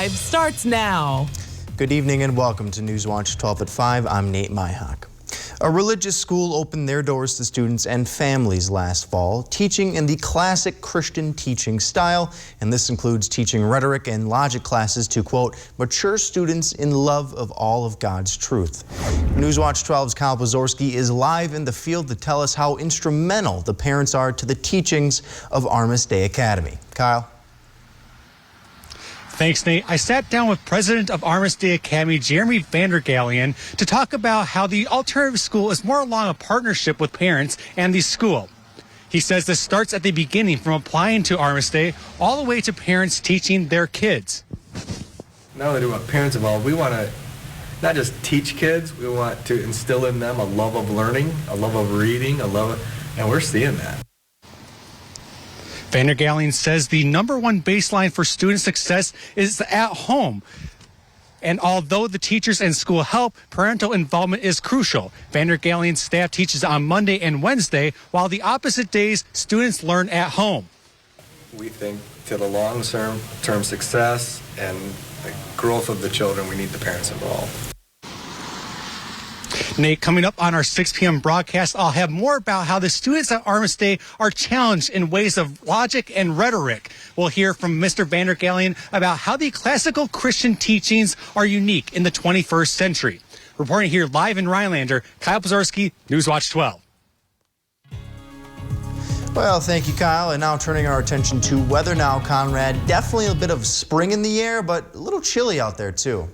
5 starts now. Good evening and welcome to Newswatch 12 at 5. I'm Nate Myhock. A religious school opened their doors to students and families last fall, teaching in the classic Christian teaching style, and this includes teaching rhetoric and logic classes to, quote, mature students in love of all of God's truth. Newswatch 12's Kyle Pozorski is live in the field to tell us how instrumental the parents are to the teachings of Armis Day Academy. Kyle? Thanks, Nate. I sat down with President of Armis Day Academy, Jeremy Vandergalian, to talk about how the alternative school is more along a partnership with parents and the school. He says this starts at the beginning, from applying to Armis Day all the way to parents teaching their kids. Not only do we want parents involved, we want to not just teach kids, we want to instill in them a love of learning, a love of reading, and we're seeing that. Vandergalian says the #1 baseline for student success is at home. And although the teachers and school help, parental involvement is crucial. Vandergalian's staff teaches on Monday and Wednesday, while the opposite days, students learn at home. We think to the long-term success and the growth of the children, we need the parents involved. Nate, coming up on our 6 p.m. broadcast, I'll have more about how the students at Armis Day are challenged in ways of logic and rhetoric. We'll hear from Mr. Vandergalian about how the classical Christian teachings are unique in the 21st century. Reporting here live in Rhinelander, Kyle Pozorski, Newswatch 12. Well, thank you, Kyle. And now turning our attention to weather now, Conrad. Definitely a bit of spring in the air, but a little chilly out there, too.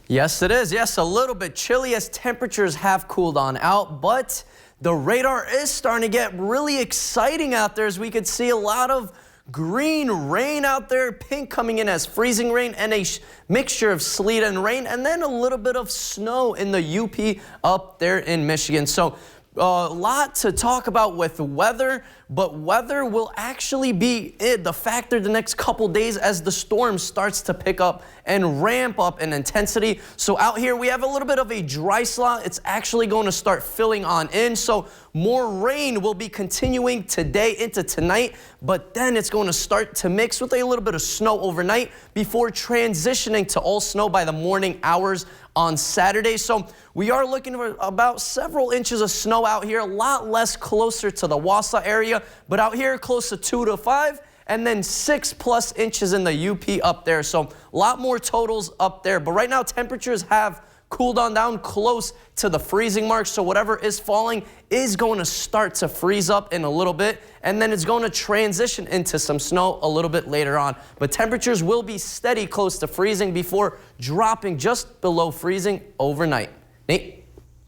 Yes, it is. Yes, a little bit chilly as temperatures have cooled on out, but the radar is starting to get really exciting out there, as we could see a lot of green rain out there, pink coming in as freezing rain, and a mixture of sleet and rain, and then a little bit of snow in the UP up there in Michigan. So a lot to talk about with weather, but weather will actually be the factor the next couple days as the storm starts to pick up and ramp up in intensity. So out here we have a little bit of a dry slot. It's actually going to start filling on in. So more rain will be continuing today into tonight, but then it's going to start to mix with a little bit of snow overnight before transitioning to all snow by the morning hours on Saturday. So we are looking for about several inches of snow out here, a lot less closer to the Wausau area, but out here close to 2 to 5, and then 6+ inches in the UP up there. So a lot more totals up there. But right now temperatures have cooled on down close to the freezing mark. So whatever is falling is going to start to freeze up in a little bit, and then it's going to transition into some snow a little bit later on. But temperatures will be steady close to freezing before dropping just below freezing overnight. Nate?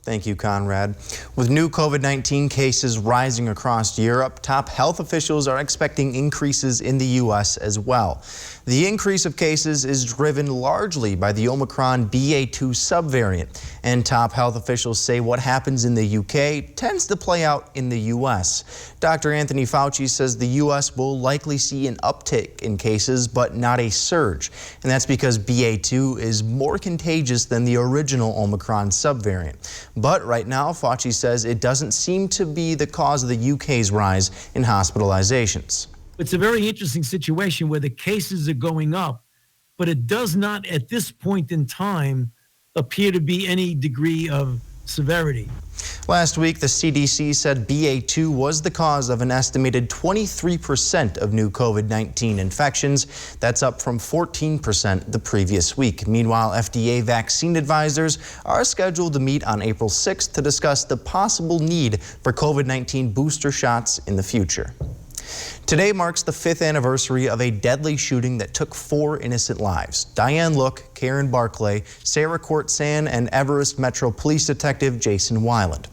Thank you, Conrad. With new COVID-19 cases rising across Europe, top health officials are expecting increases in the U.S. as well. The increase of cases is driven largely by the Omicron BA.2 subvariant, and top health officials say what happens in the UK tends to play out in the U.S. Dr. Anthony Fauci says the U.S. will likely see an uptick in cases, but not a surge. And that's because BA.2 is more contagious than the original Omicron subvariant. But right now, Fauci says it doesn't seem to be the cause of the UK's rise in hospitalizations. It's a very interesting situation where the cases are going up, but it does not at this point in time appear to be any degree of severity. Last week, the CDC said BA.2 was the cause of an estimated 23% of new COVID-19 infections. That's up from 14% the previous week. Meanwhile, FDA vaccine advisors are scheduled to meet on April 6th to discuss the possible need for COVID-19 booster shots in the future. Today marks the 5th anniversary of a deadly shooting that took 4 innocent lives. Diane Look, Karen Barclay, Sarah Courtsan, and Everest Metro Police Detective Jason Weiland.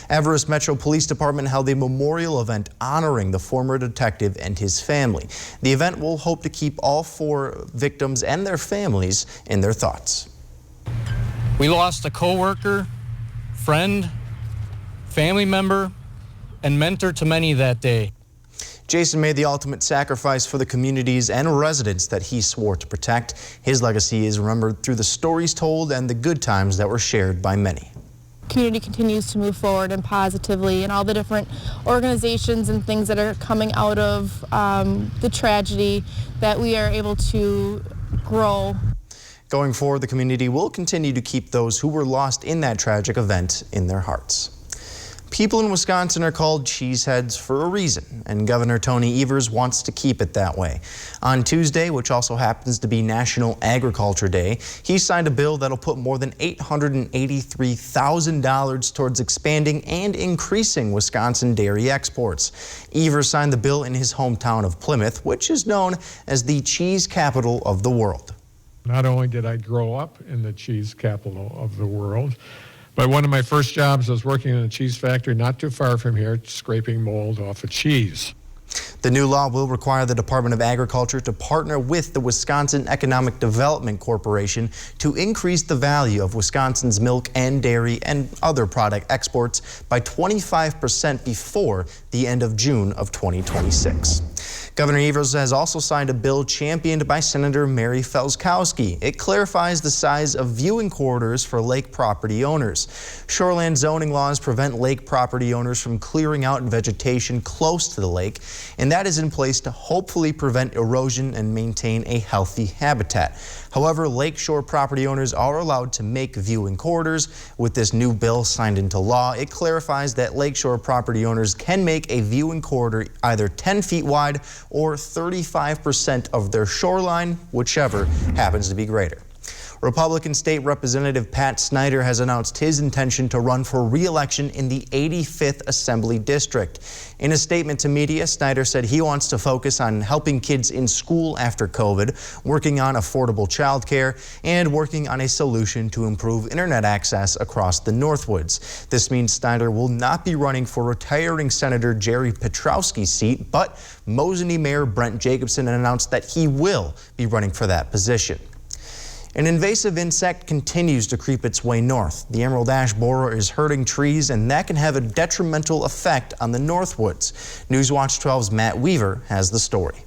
Everest Metro Police Department held a memorial event honoring the former detective and his family. The event will hope to keep all 4 victims and their families in their thoughts. We lost a co-worker, friend, family member, and mentor to many that day. Jason made the ultimate sacrifice for the communities and residents that he swore to protect. His legacy is remembered through the stories told and the good times that were shared by many. Community continues to move forward and positively, and all the different organizations and things that are coming out of the tragedy, that we are able to grow. Going forward, the community will continue to keep those who were lost in that tragic event in their hearts. People in Wisconsin are called cheeseheads for a reason, and Governor Tony Evers wants to keep it that way. On Tuesday, which also happens to be National Agriculture Day, he signed a bill that'll put more than $883,000 towards expanding and increasing Wisconsin dairy exports. Evers signed the bill in his hometown of Plymouth, which is known as the cheese capital of the world. Not only did I grow up in the cheese capital of the world, but one of my first jobs was working in a cheese factory not too far from here, scraping mold off of cheese. The new law will require the Department of Agriculture to partner with the Wisconsin Economic Development Corporation to increase the value of Wisconsin's milk and dairy and other product exports by 25% before the end of June of 2026. Governor Evers has also signed a bill championed by Senator Mary Felskowski. It clarifies the size of viewing corridors for lake property owners. Shoreland zoning laws prevent lake property owners from clearing out vegetation close to the lake, and that is in place to hopefully prevent erosion and maintain a healthy habitat. However, lakeshore property owners are allowed to make viewing corridors. With this new bill signed into law, it clarifies that lakeshore property owners can make a viewing corridor either 10 feet wide or 35% of their shoreline, whichever happens to be greater. Republican State Representative Pat Snyder has announced his intention to run for re-election in the 85th Assembly District. In a statement to media, Snyder said he wants to focus on helping kids in school after COVID, working on affordable childcare, and working on a solution to improve internet access across the Northwoods. This means Snyder will not be running for retiring Senator Jerry Petrowski's seat, but Mosinee Mayor Brent Jacobson announced that he will be running for that position. An invasive insect continues to creep its way north. The emerald ash borer is hurting trees, and that can have a detrimental effect on the Northwoods. Newswatch 12's Matt Weaver has the story.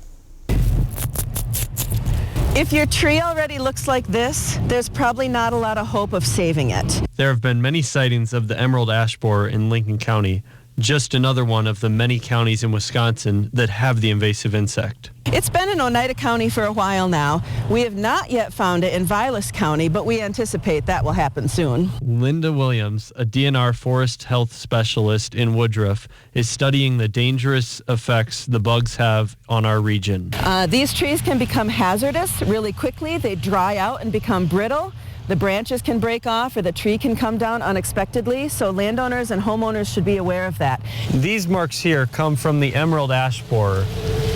If your tree already looks like this, there's probably not a lot of hope of saving it. There have been many sightings of the emerald ash borer in Lincoln County, just another one of the many counties in Wisconsin that have the invasive insect. It's been in Oneida County for a while now. We have not yet found it in Vilas County, but we anticipate that will happen soon. Linda Williams, a DNR forest health specialist in Woodruff, is studying the dangerous effects the bugs have on our region. These trees can become hazardous really quickly. They dry out and become brittle. The branches can break off or the tree can come down unexpectedly, so landowners and homeowners should be aware of that. These marks here come from the emerald ash borer.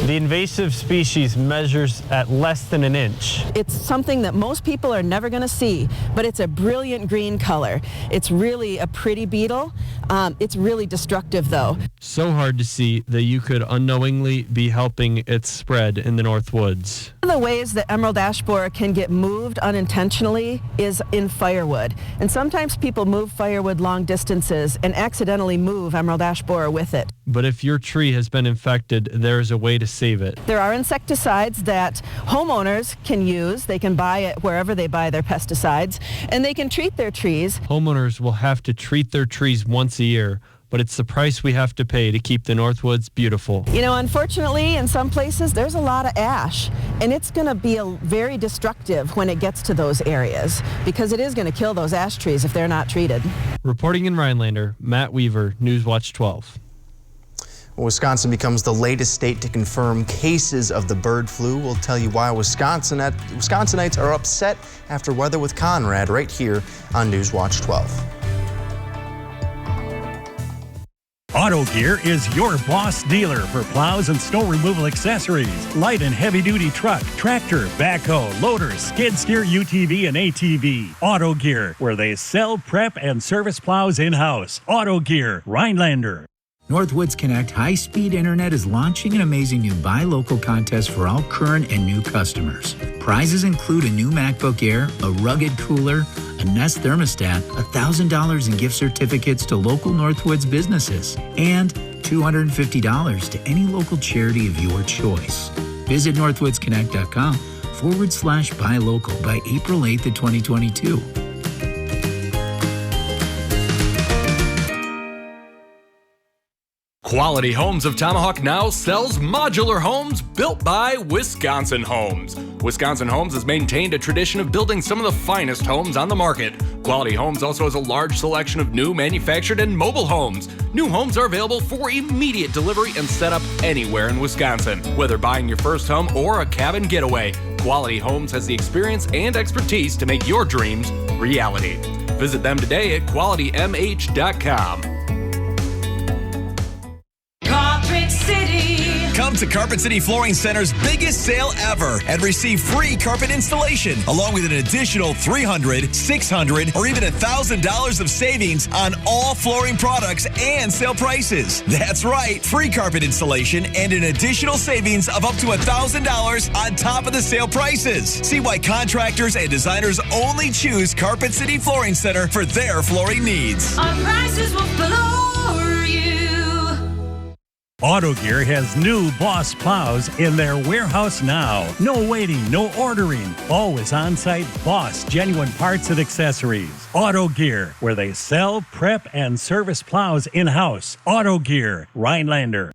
The invasive species measures at less than an inch. It's something that most people are never going to see, but it's a brilliant green color. It's really a pretty beetle. It's really destructive, though. So hard to see that you could unknowingly be helping its spread in the Northwoods. One of the ways that emerald ash borer can get moved unintentionally is in firewood. And sometimes people move firewood long distances and accidentally move emerald ash borer with it. But if your tree has been infected, there is a way to save it. There are insecticides that homeowners can use. They can buy it wherever they buy their pesticides, and they can treat their trees. Homeowners will have to treat their trees once a year, but it's the price we have to pay to keep the Northwoods beautiful. You know, unfortunately, in some places, there's a lot of ash, and it's going to be very destructive when it gets to those areas, because it is going to kill those ash trees if they're not treated. Reporting in Rhinelander, Matt Weaver, Newswatch 12. Wisconsin becomes the latest state to confirm cases of the bird flu. We'll tell you why Wisconsinites are upset after Weather with Conrad right here on Newswatch 12. Auto Gear is your boss dealer for plows and snow removal accessories, light and heavy duty truck, tractor, backhoe, loader, skid steer, UTV, and ATV. Auto Gear, where they sell, prep, and service plows in-house. Auto Gear, Rhinelander. Northwoods Connect high-speed internet is launching an amazing new Buy Local contest for all current and new customers. Prizes include a new MacBook Air, a rugged cooler, a Nest thermostat, $1,000 in gift certificates to local Northwoods businesses, and $250 to any local charity of your choice. Visit northwoodsconnect.com/buy local by April 8th of 2022. Quality Homes of Tomahawk now sells modular homes built by Wisconsin Homes. Wisconsin Homes has maintained a tradition of building some of the finest homes on the market. Quality Homes also has a large selection of new manufactured and mobile homes. New homes are available for immediate delivery and set up anywhere in Wisconsin. Whether buying your first home or a cabin getaway, Quality Homes has the experience and expertise to make your dreams reality. Visit them today at qualitymh.com. Come to Carpet City Flooring Center's biggest sale ever and receive free carpet installation along with an additional $300, $600, or even $1,000 of savings on all flooring products and sale prices. That's right, free carpet installation and an additional savings of up to $1,000 on top of the sale prices. See why contractors and designers only choose Carpet City Flooring Center for their flooring needs. Our prices will floor you. Auto Gear has new Boss plows in their warehouse now. No waiting, no ordering. Always on-site Boss genuine parts and accessories. Auto Gear, where they sell, prep, and service plows in-house. Auto Gear, Rhinelander.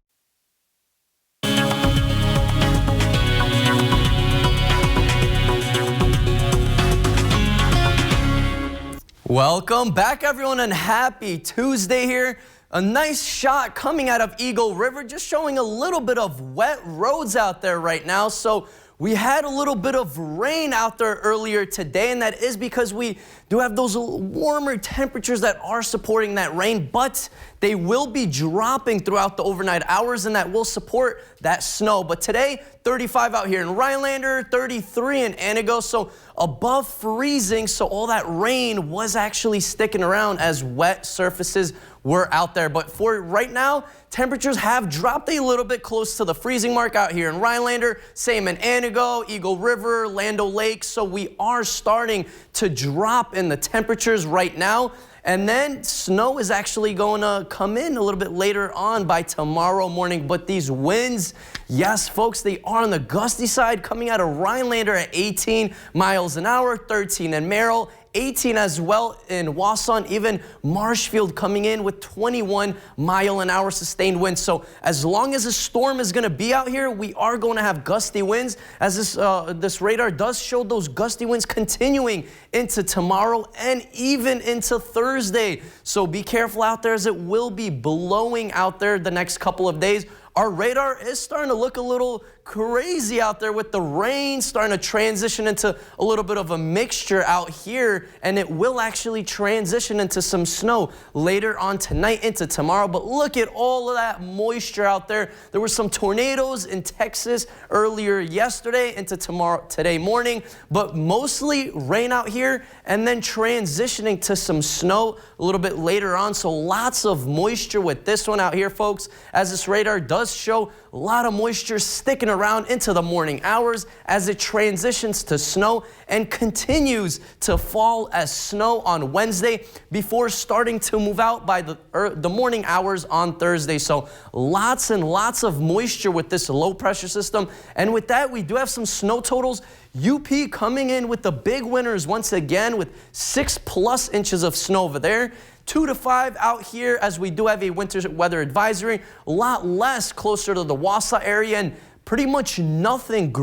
Welcome back, everyone, and happy Tuesday here. A nice shot coming out of Eagle River, just showing a little bit of wet roads out there right now. So we had a little bit of rain out there earlier today, and that is because we do have those warmer temperatures that are supporting that rain, but they will be dropping throughout the overnight hours, and that will support that snow. But today, 35 out here in Rhinelander, 33 in Anago, so above freezing. So all that rain was actually sticking around as wet surfaces were out there. But for right now, temperatures have dropped a little bit close to the freezing mark out here in Rhinelander, same in Anago, Eagle River, Lando Lake. So we are starting to drop in the temperatures right now. And then snow is actually going to come in a little bit later on by tomorrow morning. But these winds, yes, folks, they are on the gusty side, coming out of Rhinelander at 18 miles an hour, 13 in Merrill, 18 as well in Wausau, even Marshfield coming in with 21 mile an hour sustained winds. So as long as a storm is going to be out here, we are going to have gusty winds, as this radar does show those gusty winds continuing into tomorrow and even into Thursday. So be careful out there, as it will be blowing out there the next couple of days. Our radar is starting to look a little crazy out there with the rain starting to transition into a little bit of a mixture out here, and it will actually transition into some snow later on tonight into tomorrow. But look at all of that moisture out there. There were some tornadoes in Texas earlier yesterday into today morning, but mostly rain out here and then transitioning to some snow a little bit later on. So lots of moisture with this one out here, folks, as this radar does show a lot of moisture sticking around into the morning hours as it transitions to snow and continues to fall as snow on Wednesday before starting to move out by the morning hours on Thursday. So lots and lots of moisture with this low pressure system. And with that, we do have some snow totals. UP coming in with the big winners once again with 6+ inches of snow over there. 2 to 5 out here, as we do have a winter weather advisory. A lot less closer to the Wausau area, and pretty much nothing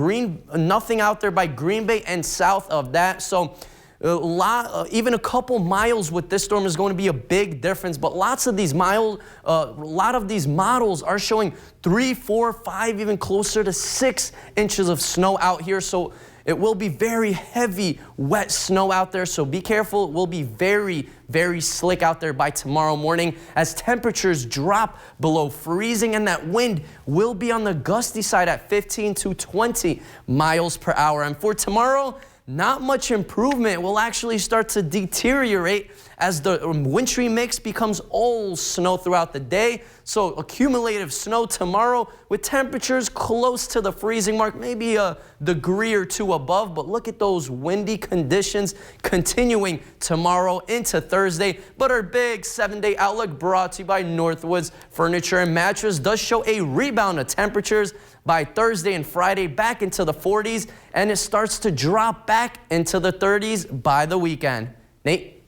out there by Green Bay and south of that. So even a couple miles with this storm is going to be a big difference. But lots of these a lot of these models are showing 3, 4, 5, even closer to 6 inches of snow out here. So it will be very heavy, wet snow out there, so be careful. It will be very, very slick out there by tomorrow morning as temperatures drop below freezing, and that wind will be on the gusty side at 15 to 20 miles per hour. And for tomorrow, not much improvement. Will actually start to deteriorate as the wintry mix becomes all snow throughout the day. So accumulative snow tomorrow with temperatures close to the freezing mark, maybe a degree or two above. But look at those windy conditions continuing tomorrow into Thursday. But our big 7-day outlook brought to you by Northwoods Furniture and Mattress does show a rebound of temperatures by Thursday and Friday back into the 40s, and it starts to drop back into the 30s by the weekend. Nate?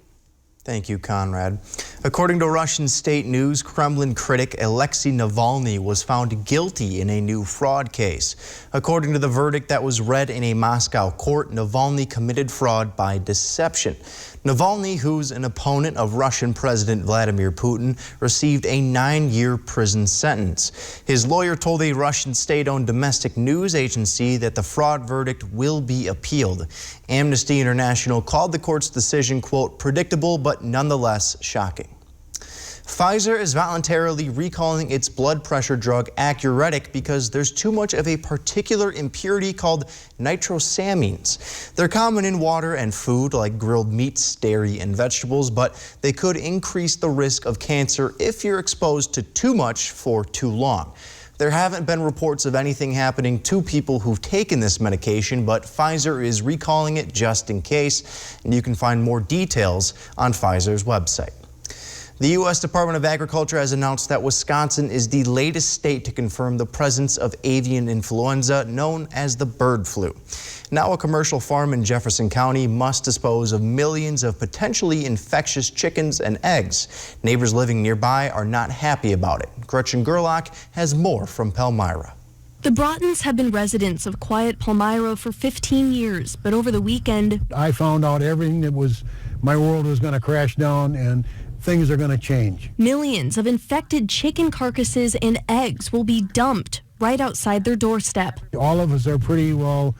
Thank you, Conrad. According to Russian state news, Kremlin critic Alexei Navalny was found guilty in a new fraud case. According to the verdict that was read in a Moscow court, Navalny committed fraud by deception. Navalny, who's an opponent of Russian President Vladimir Putin, received a 9-year prison sentence. His lawyer told a Russian state-owned domestic news agency that the fraud verdict will be appealed. Amnesty International called the court's decision, quote, predictable but nonetheless shocking. Pfizer is voluntarily recalling its blood pressure drug Accuredic because there's too much of a particular impurity called nitrosamines. They're common in water and food like grilled meats, dairy, and vegetables, but they could increase the risk of cancer if you're exposed to too much for too long. There haven't been reports of anything happening to people who've taken this medication, but Pfizer is recalling it just in case, and you can find more details on Pfizer's website. The U.S. Department of Agriculture has announced that Wisconsin is the latest state to confirm the presence of avian influenza, known as the bird flu. Now a commercial farm in Jefferson County must dispose of millions of potentially infectious chickens and eggs. Neighbors living nearby are not happy about it. Gretchen Gerlach has more from Palmyra. The Broughtons have been residents of quiet Palmyra for 15 years, but over the weekend, I found out everything that was, my world was going to crash down and things are going to change. Millions of infected chicken carcasses and eggs will be dumped right outside their doorstep. All of us are pretty well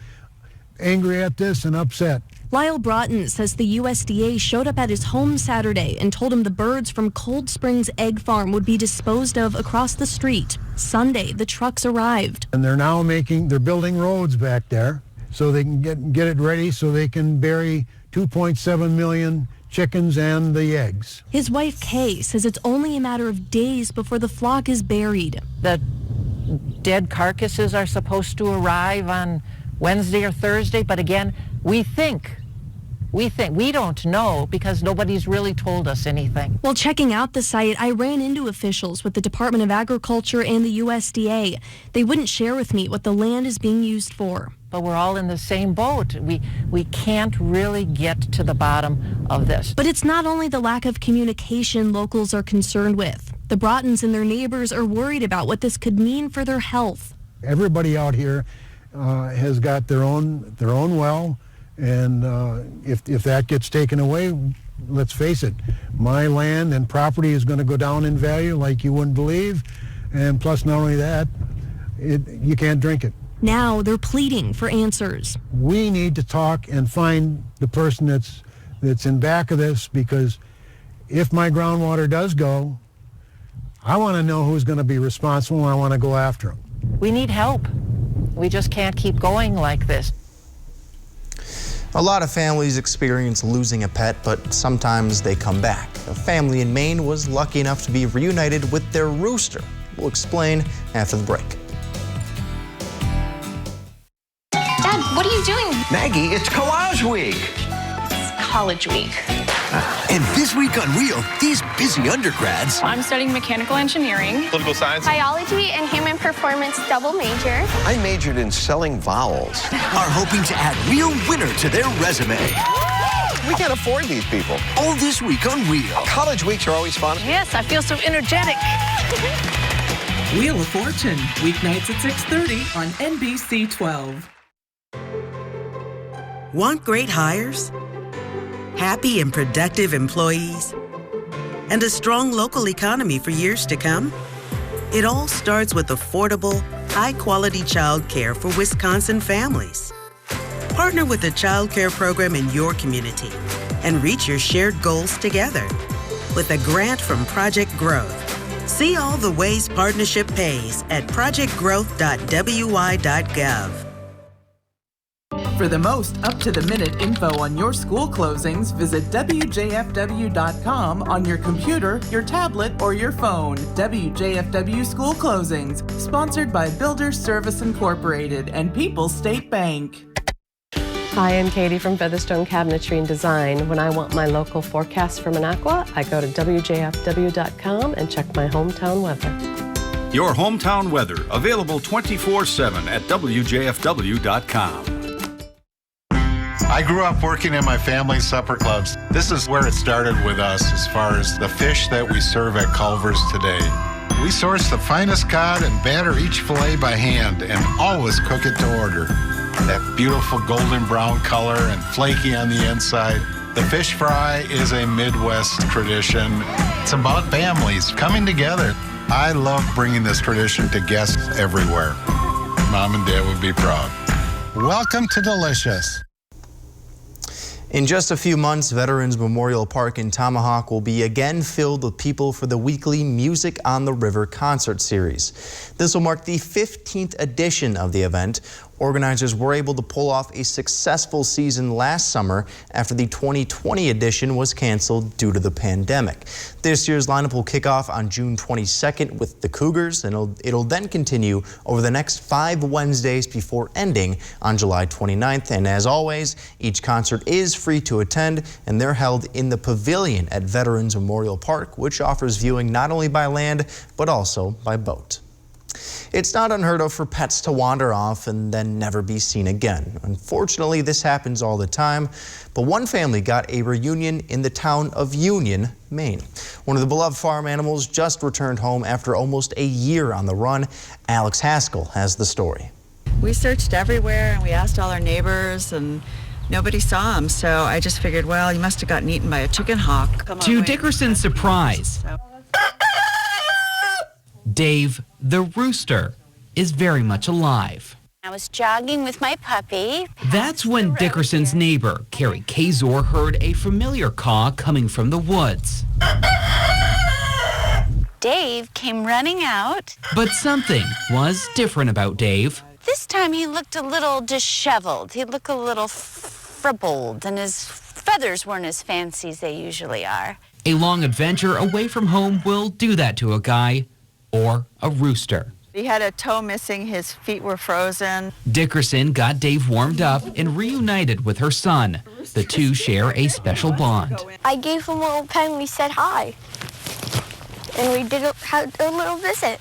angry at this and upset. Lyle Broughton says the USDA showed up at his home Saturday and told him the birds from Cold Springs Egg Farm would be disposed of across the street. Sunday, the trucks arrived. And they're now they're building roads back there so they can get it ready so they can bury 2.7 million chickens and the eggs. His wife Kay says it's only a matter of days before the flock is buried. The dead carcasses are supposed to arrive on Wednesday or Thursday, but again, we don't know because nobody's really told us anything. While checking out the site, I ran into officials with the Department of Agriculture and the USDA. They wouldn't share with me what the land is being used for. But we're all in the same boat. We can't really get to the bottom of this. But it's not only the lack of communication locals are concerned with. The Broughtons and their neighbors are worried about what this could mean for their health. Everybody out here has got their own well, and if that gets taken away, let's face it, my land and property is going to go down in value like you wouldn't believe, and plus not only that, you can't drink it. Now they're pleading for answers. We need to talk and find the person that's in back of this, because if my groundwater does go, I want to know who's going to be responsible, and I want to go after them. We need help. We just can't keep going like this. A lot of families experience losing a pet, but sometimes they come back. A family in Maine was lucky enough to be reunited with their rooster. We'll explain after the break. Dad, what are you doing? Maggie, it's Collage Week. It's college week. And this week on Real, these busy undergrads. I'm studying mechanical engineering, Political science, biology, and human performance double major. I majored in selling vowels. Are hoping to add real winner to their resume. We can't afford these people. All this week on Real. College weeks are always fun. Yes, I feel so energetic. Wheel of Fortune, weeknights at 6:30 on NBC 12. Want great hires? Happy and productive employees? And a strong local economy for years to come? It all starts with affordable, high-quality child care for Wisconsin families. Partner with a child care program in your community and reach your shared goals together with a grant from Project Growth. See all the ways partnership pays at projectgrowth.wi.gov. For the most up-to-the-minute info on your school closings, visit WJFW.com on your computer, your tablet, or your phone. WJFW School Closings, sponsored by Builders Service Incorporated and People's State Bank. Hi, I'm Katie from Featherstone Cabinetry and Design. When I want my local forecast for Minocqua, I go to WJFW.com and check my hometown weather. Your hometown weather, available 24/7 at WJFW.com. I grew up working in my family's supper clubs. This is where it started with us as far as the fish that we serve at Culver's today. We source the finest cod and batter each fillet by hand and always cook it to order. That beautiful golden brown color and flaky on the inside. The fish fry is a Midwest tradition. It's about families coming together. I love bringing this tradition to guests everywhere. Mom and Dad would be proud. Welcome to Delicious. In just a few months, Veterans Memorial Park in Tomahawk will be again filled with people for the weekly Music on the River concert series. This will mark the 15th edition of the event. Organizers were able to pull off a successful season last summer after the 2020 edition was canceled due to the pandemic. This year's lineup will kick off on June 22nd with the Cougars, and it'll then continue over the next 5 Wednesdays before ending on July 29th. And as always, each concert is free to attend, and they're held in the pavilion at Veterans Memorial Park, which offers viewing not only by land, but also by boat. It's not unheard of for pets to wander off and then never be seen again. Unfortunately, this happens all the time, but one family got a reunion in the town of Union, Maine. One of the beloved farm animals just returned home after almost a year on the run. Alex Haskell has the story. We searched everywhere and we asked all our neighbors and nobody saw him, so I just figured, well, he must have gotten eaten by a chicken hawk. To Dickerson's surprise, Dave, the rooster, is very much alive. I was jogging with my puppy. That's when Dickerson's neighbor, Carrie Kazor, heard a familiar caw coming from the woods. Dave came running out. But something was different about Dave. This time he looked a little disheveled. He looked a little fribbled, and his feathers weren't as fancy as they usually are. A long adventure away from home will do that to a guy or a rooster. He had a toe missing, his feet were frozen. Dickerson got Dave warmed up and reunited with her son. The two share a special bond. I gave him a little pen, we said hi. And we did a little visit.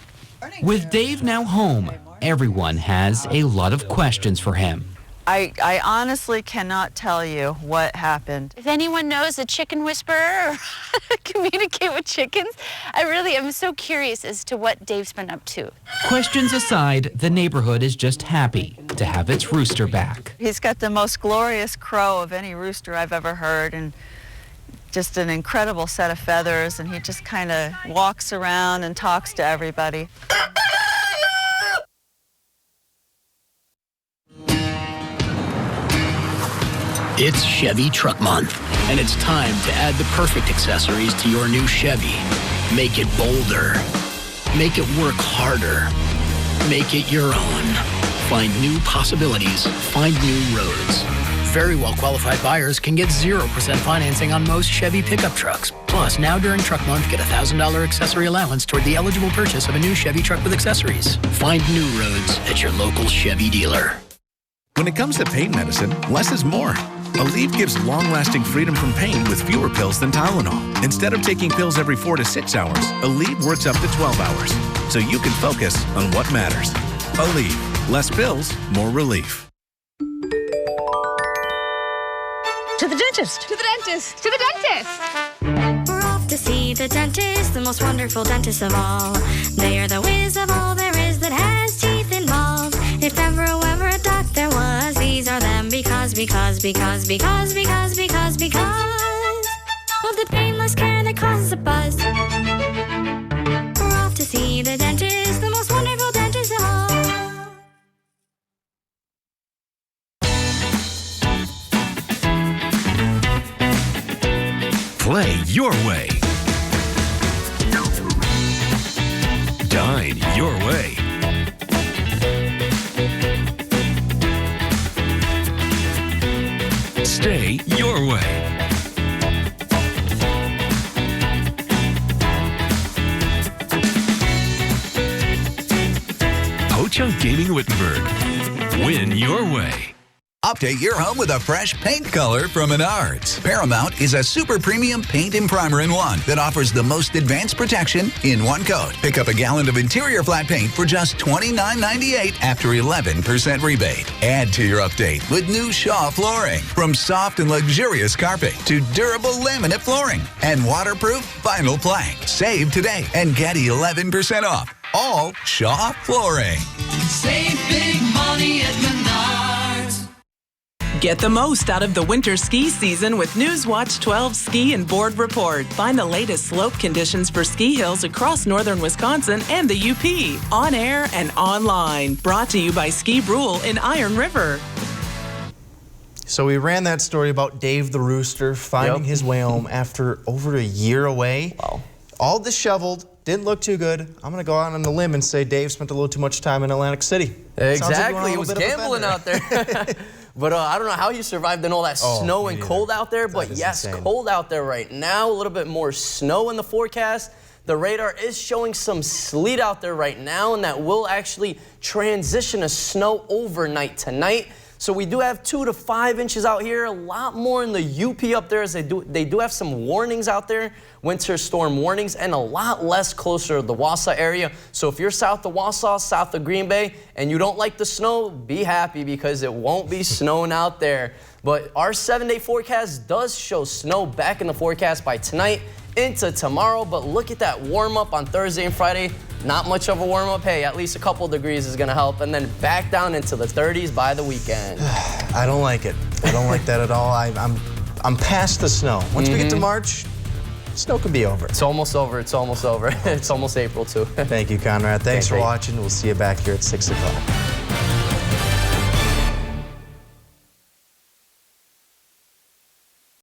With Dave now home, everyone has a lot of questions for him. I honestly cannot tell you what happened. If anyone knows a chicken whisperer or how to communicate with chickens, I really am so curious as to what Dave's been up to. Questions aside, the neighborhood is just happy to have its rooster back. He's got the most glorious crow of any rooster I've ever heard, and just an incredible set of feathers, and he just kind of walks around and talks to everybody. It's Chevy Truck Month, and it's time to add the perfect accessories to your new Chevy. Make it bolder. Make it work harder. Make it your own. Find new possibilities. Find new roads. Very well-qualified buyers can get 0% financing on most Chevy pickup trucks. Plus, now during Truck Month, get a $1,000 accessory allowance toward the eligible purchase of a new Chevy truck with accessories. Find new roads at your local Chevy dealer. When it comes to pain medicine, less is more. Aleve gives long-lasting freedom from pain with fewer pills than Tylenol. Instead of taking pills every 4 to 6 hours, Aleve works up to 12 hours, so you can focus on what matters. Aleve, less pills, more relief. To the dentist. To the dentist. To the dentist. We're off to see the dentist, the most wonderful dentist of all. They are the whiz of all there is that has teeth involved. If ever a doc there was, these are them because of the painless care that causes a buzz. We're off to see the dentist, the most wonderful dentist of all. Play your way. Dine your way. Stay your way. Ho-Chunk Gaming Wittenberg. Win your way. Update your home with a fresh paint color from Menards. Paramount is a super premium paint and primer in one that offers the most advanced protection in one coat. Pick up a gallon of interior flat paint for just $29.98 after 11% rebate. Add to your update with new Shaw flooring. From soft and luxurious carpet to durable laminate flooring and waterproof vinyl plank. Save today and get 11% off. All Shaw flooring. Save big money at Menards. Get the most out of the winter ski season with Newswatch 12 Ski and Board Report. Find the latest slope conditions for ski hills across northern Wisconsin and the UP. On air and online. Brought to you by Ski Brule in Iron River. So we ran that story about Dave the rooster finding his way home after over a year away. Wow. All disheveled, didn't look too good. I'm going to go out on a limb and say Dave spent a little too much time in Atlantic City. Exactly, he was gambling out there. But I don't know how he survived in all that snow and cold out there. But yes, cold out there right now. A little bit more snow in the forecast. The radar is showing some sleet out there right now, and that will actually transition to snow overnight tonight. So we do have 2 to 5 inches out here, a lot more in the UP up there as they do have some warnings out there, winter storm warnings, and a lot less closer to the Wausau area. So if you're south of Wausau, south of Green Bay, and you don't like the snow, be happy because it won't be snowing out there. But our 7-day forecast does show snow back in the forecast by tonight into tomorrow, but look at that warm up on Thursday and Friday. Not much of a warm up. Hey, at least a couple degrees is going to help, and then back down into the 30s by the weekend. I don't like it. I don't like that at all. I'm past the snow. Once we get to March, snow could be over. It's almost over. It's almost over. It's almost April too. Thank you, Conrad. Thanks for watching. We'll see you back here at 6 o'clock.